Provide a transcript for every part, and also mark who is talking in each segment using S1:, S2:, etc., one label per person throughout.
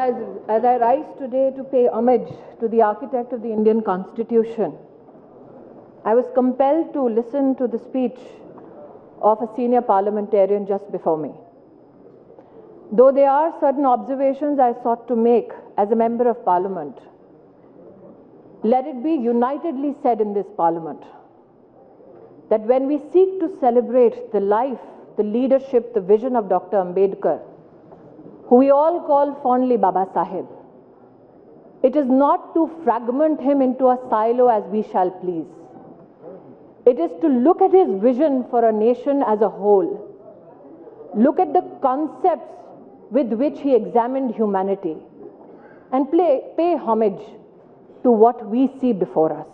S1: As I rise today to pay homage to the architect of the Indian Constitution, I was compelled to listen to the speech of a senior parliamentarian just before me. Though there are certain observations I sought to make as a member of Parliament, let it be unitedly said in this Parliament that when we seek to celebrate the life, the leadership, the vision of Dr. Ambedkar, who we all call fondly Baba Sahib, it is not to fragment him into a silo as we shall please. It is to look at his vision for a nation as a whole, look at the concepts with which he examined humanity, and pay homage to what we see before us.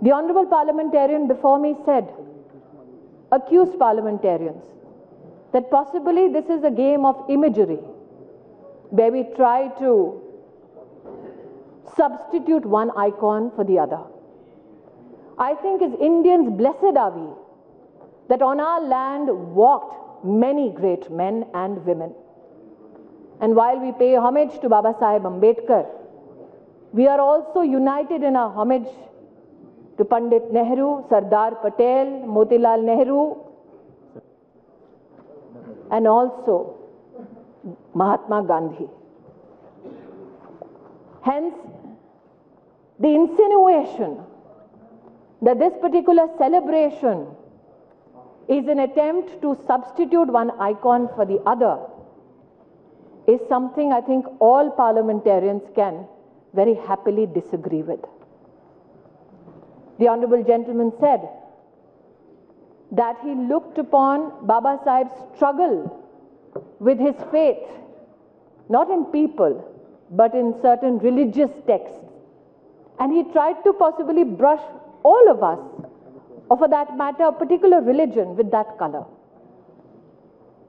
S1: The honorable parliamentarian before me said, accused parliamentarians, that possibly this is a game of imagery, where we try to substitute one icon for the other. I think as Indians, blessed are we that on our land walked many great men and women. And while we pay homage to Baba Sahib Ambedkar, we are also united in our homage to Pandit Nehru, Sardar Patel, Motilal Nehru, and also Mahatma Gandhi. Hence, the insinuation that this particular celebration is an attempt to substitute one icon for the other is something I think all parliamentarians can very happily disagree with. The honorable gentleman said that he looked upon Baba Sahib's struggle with his faith, not in people, but in certain religious texts. And he tried to possibly brush all of us, or for that matter, a particular religion with that color.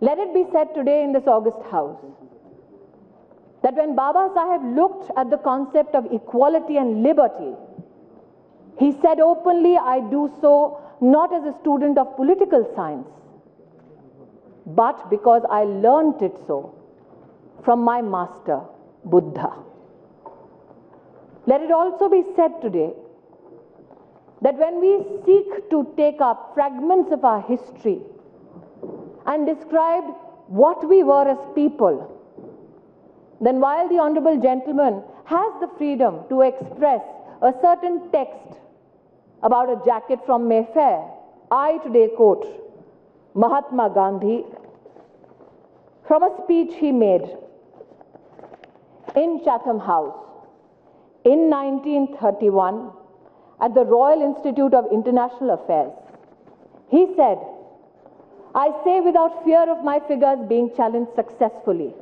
S1: Let it be said today in this august house that when Baba Sahib looked at the concept of equality and liberty, he said openly, I do so not as a student of political science, but because I learnt it so from my master, Buddha. Let it also be said today that when we seek to take up fragments of our history and describe what we were as people, then while the honorable gentleman has the freedom to express a certain text about a jacket from Mayfair, I today quote Mahatma Gandhi from a speech he made in Chatham House in 1931 at the Royal Institute of International Affairs. He said, I say without fear of my figures being challenged successfully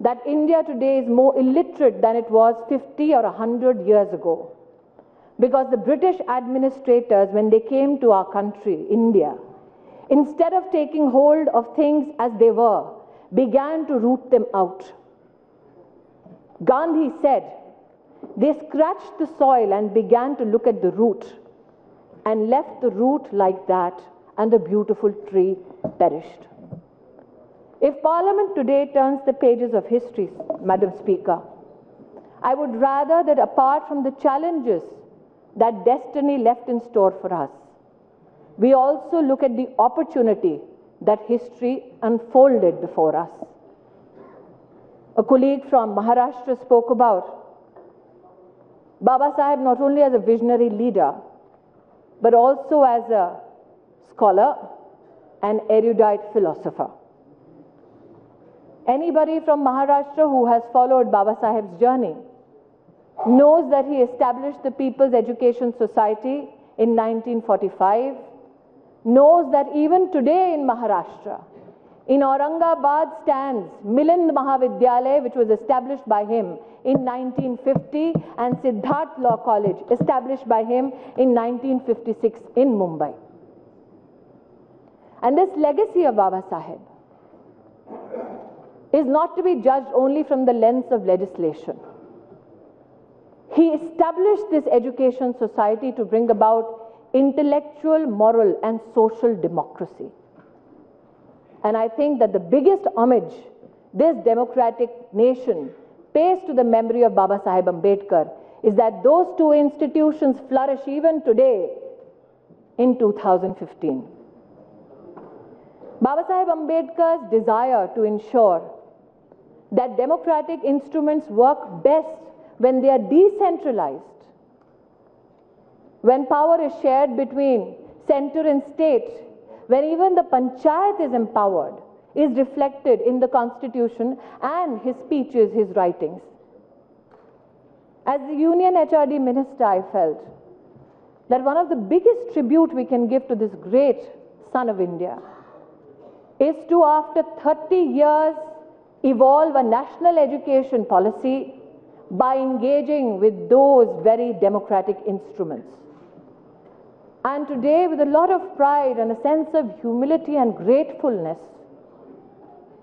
S1: that India today is more illiterate than it was 50 or 100 years ago. Because the British administrators, when they came to our country, India, instead of taking hold of things as they were, began to root them out. Gandhi said, they scratched the soil and began to look at the root and left the root like that, and the beautiful tree perished. If Parliament today turns the pages of history, Madam Speaker, I would rather that apart from the challenges that destiny left in store for us, we also look at the opportunity that history unfolded before us. A colleague from Maharashtra spoke about Baba Sahib not only as a visionary leader, but also as a scholar and erudite philosopher. Anybody from Maharashtra who has followed Baba Sahib's journey knows that he established the People's Education Society in 1945, knows that even today in Maharashtra, in Aurangabad stands Milind Mahavidyalaya, which was established by him in 1950, and Siddharth Law College, established by him in 1956 in Mumbai. And this legacy of Baba Sahib is not to be judged only from the lens of legislation. He established this education society to bring about intellectual, moral, and social democracy. And I think that the biggest homage this democratic nation pays to the memory of Baba Saheb Ambedkar is that those two institutions flourish even today in 2015. Baba Saheb Ambedkar's desire to ensure that democratic instruments work best when they are decentralized, when power is shared between center and state, when even the panchayat is empowered, is reflected in the Constitution and his speeches, his writings. As the Union HRD Minister, I felt that one of the biggest tribute we can give to this great son of India is to, after 30 years, evolve a national education policy by engaging with those very democratic instruments. And today, with a lot of pride and a sense of humility and gratefulness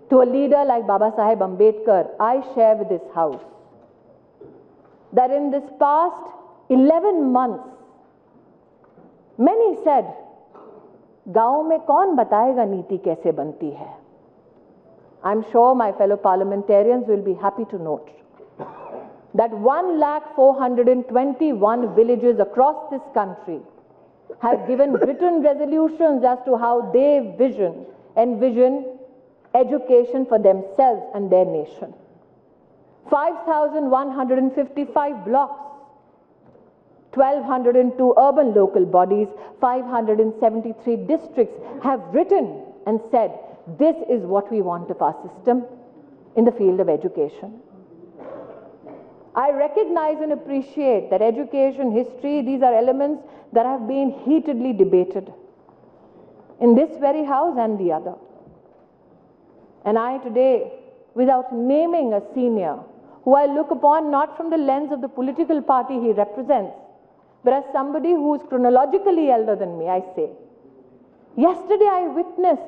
S1: to a leader like Baba Saheb Ambedkar, I share with this House that in this past 11 months, many said, गांव में कौन बताएगा नीति कैसे बनती है? I'm sure my fellow parliamentarians will be happy to note that 1,421 villages across this country have given written resolutions as to how they envision education for themselves and their nation. 5,155 blocks, 1,202 urban local bodies, 573 districts have written and said, this is what we want of our system in the field of education. I recognize and appreciate that education, history, these are elements that have been heatedly debated in this very House and the other. And I today, without naming a senior, who I look upon not from the lens of the political party he represents, but as somebody who is chronologically elder than me, I say, yesterday I witnessed,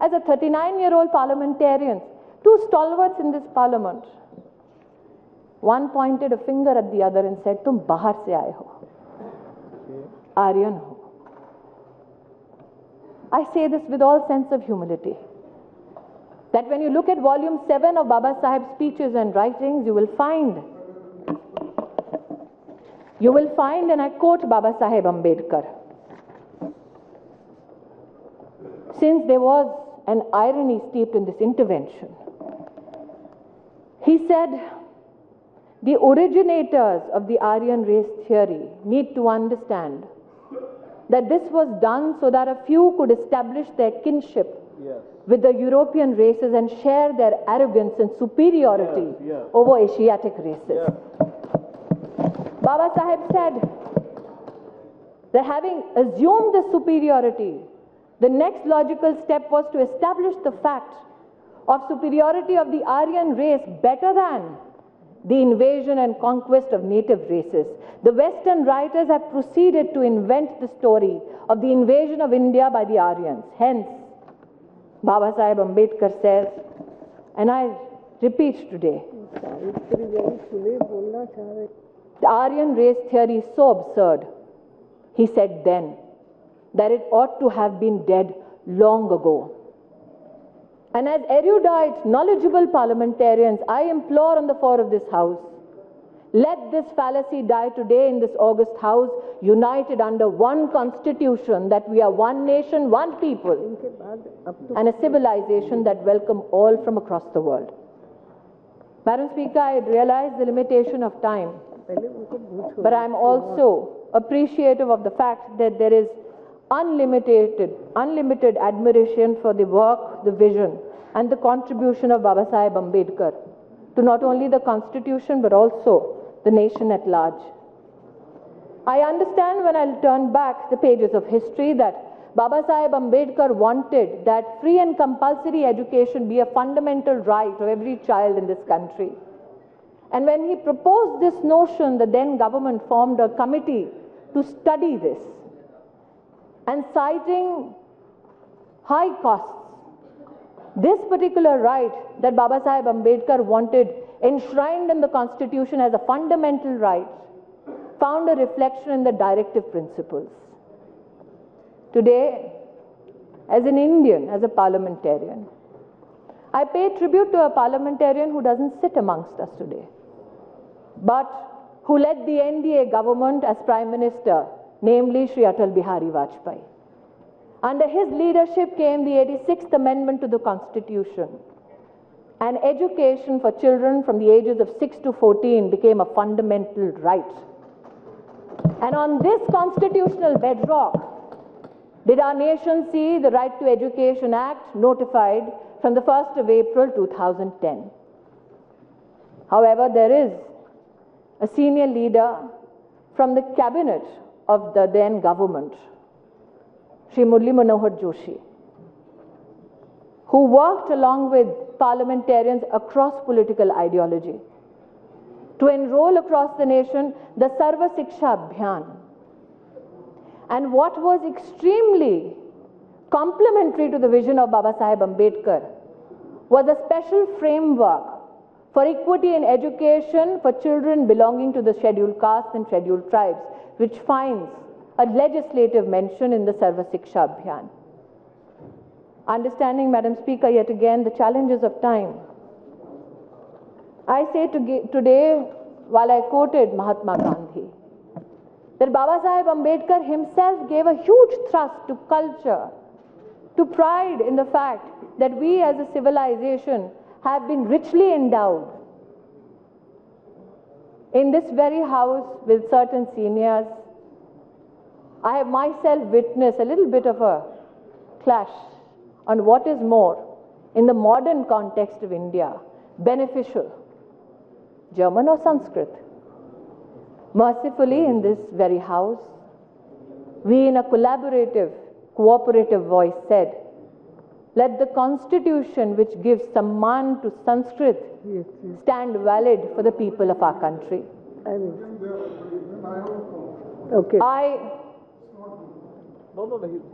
S1: as a 39-year-old parliamentarian, two stalwarts in this parliament. One pointed a finger at the other and said, "Tum bahar se aaye ho, Aryan ho." I say this with all sense of humility, that when you look at volume 7 of Baba Saheb's speeches and writings, you will find, and I quote Baba Saheb Ambedkar, since there was an irony steeped in this intervention, he said, the originators of the Aryan race theory need to understand that this was done so that a few could establish their kinship with the European races and share their arrogance and superiority over Asiatic races. Baba Saheb said that having assumed this superiority, the next logical step was to establish the fact of superiority of the Aryan race better than the invasion and conquest of native races. The Western writers have proceeded to invent the story of the invasion of India by the Aryans. Hence, Baba Saheb Ambedkar says, and I repeat today, the Aryan race theory is so absurd, he said then, that it ought to have been dead long ago. And as erudite, knowledgeable parliamentarians, I implore on the floor of this House, let this fallacy die today in this august House, united under one constitution, that we are one nation, one people, and a civilization that welcome all from across the world. Madam Speaker, I realize the limitation of time, but I am also appreciative of the fact that there is unlimited admiration for the work, the vision, and the contribution of Baba Saheb Ambedkar to not only the Constitution but also the nation at large. I understand when I turn back the pages of history that Baba Saheb Ambedkar wanted that free and compulsory education be a fundamental right of every child in this country. And when he proposed this notion, the then government formed a committee to study this. And citing high costs, this particular right that Baba Saheb Ambedkar wanted enshrined in the Constitution as a fundamental right found a reflection in the directive principles. Today, as an Indian, as a parliamentarian, I pay tribute to a parliamentarian who doesn't sit amongst us today, but who led the NDA government as Prime Minister, namely Shri Atal Bihari Vajpayee. Under his leadership came the 86th Amendment to the Constitution, and education for children from the ages of 6 to 14 became a fundamental right. And on this constitutional bedrock did our nation see the Right to Education Act notified from the 1st of April 2010. However, there is a senior leader from the cabinet of the then government, Shri Murli Manohar Joshi, who worked along with parliamentarians across political ideology to enroll across the nation the Sarva Shiksha Abhiyan. And what was extremely complementary to the vision of Baba Saheb Ambedkar was a special framework for equity in education for children belonging to the scheduled castes and scheduled tribes, which finds a legislative mention in the Sarva Shiksha Abhiyan. Understanding, Madam Speaker, yet again the challenges of time, I say today, while I quoted Mahatma Gandhi, that Baba Saheb Ambedkar himself gave a huge thrust to culture, to pride in the fact that we as a civilization have been richly endowed. In this very house with certain seniors, I have myself witnessed a little bit of a clash on what is more, in the modern context of India, beneficial, German or Sanskrit. Mercifully, in this very house, we in a collaborative, cooperative voice said, let the constitution which gives samman to Sanskrit stand valid for the people of our country.
S2: Okay.
S1: I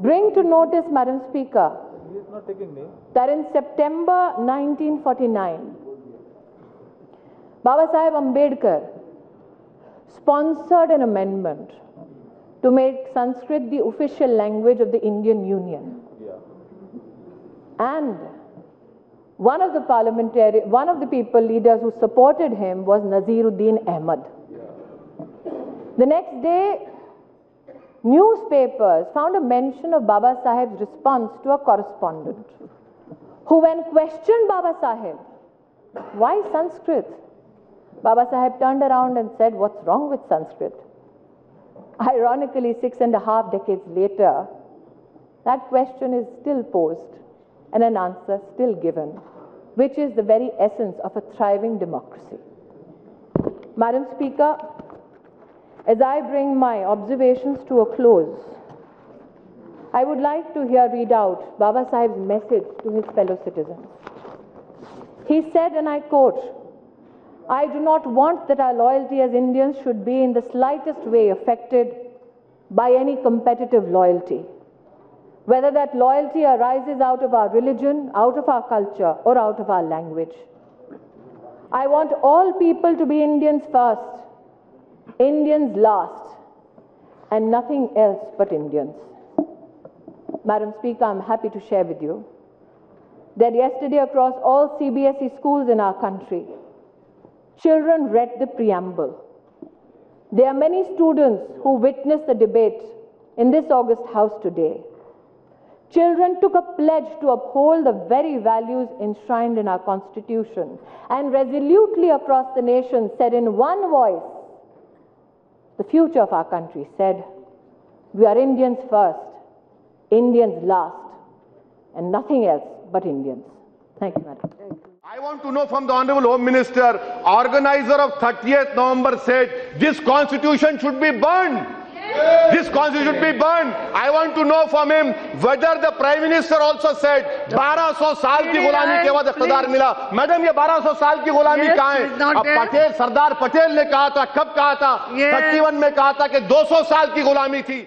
S1: bring to notice, Madam Speaker, that in September 1949, Baba Saheb Ambedkar sponsored an amendment to make Sanskrit the official language of the Indian Union. And one of the people leaders who supported him was Naziruddin Ahmad. The next day, newspapers found a mention of Baba Saheb's response to a correspondent who, when questioned Baba Saheb, why Sanskrit? Baba Saheb turned around and said, what's wrong with Sanskrit? Ironically, 6.5 decades later, that question is still posed and an answer still given, which is the very essence of a thriving democracy. Madam Speaker, as I bring my observations to a close, I would like to here read out Baba Saheb's message to his fellow citizens. He said, and I quote, I do not want that our loyalty as Indians should be in the slightest way affected by any competitive loyalty, whether that loyalty arises out of our religion, out of our culture, or out of our language. I want all people to be Indians first, Indians last, and nothing else but Indians. Madam Speaker, I'm happy to share with you that yesterday across all CBSE schools in our country, children read the preamble. There are many students who witnessed the debate in this august house today. Children took a pledge to uphold the very values enshrined in our Constitution and resolutely across the nation said in one voice, the future of our country said, we are Indians first, Indians last, and nothing else but Indians. Thank you, Madam.
S3: I want to know from the Honorable Home Minister, organizer of 30th November said, this constitution should be burned. This constitution should be burned. I want to know from him whether the Prime Minister also said 1200 साल की गुलामी के बाद इख्तिदार मिला. Madam, ये 1200 साल की गुलामी कहाँ है? अब पटेल, सरदार पटेल ने कहा था, कब कहा था? 31 में कहा था कि 200 साल की गुलामी थी.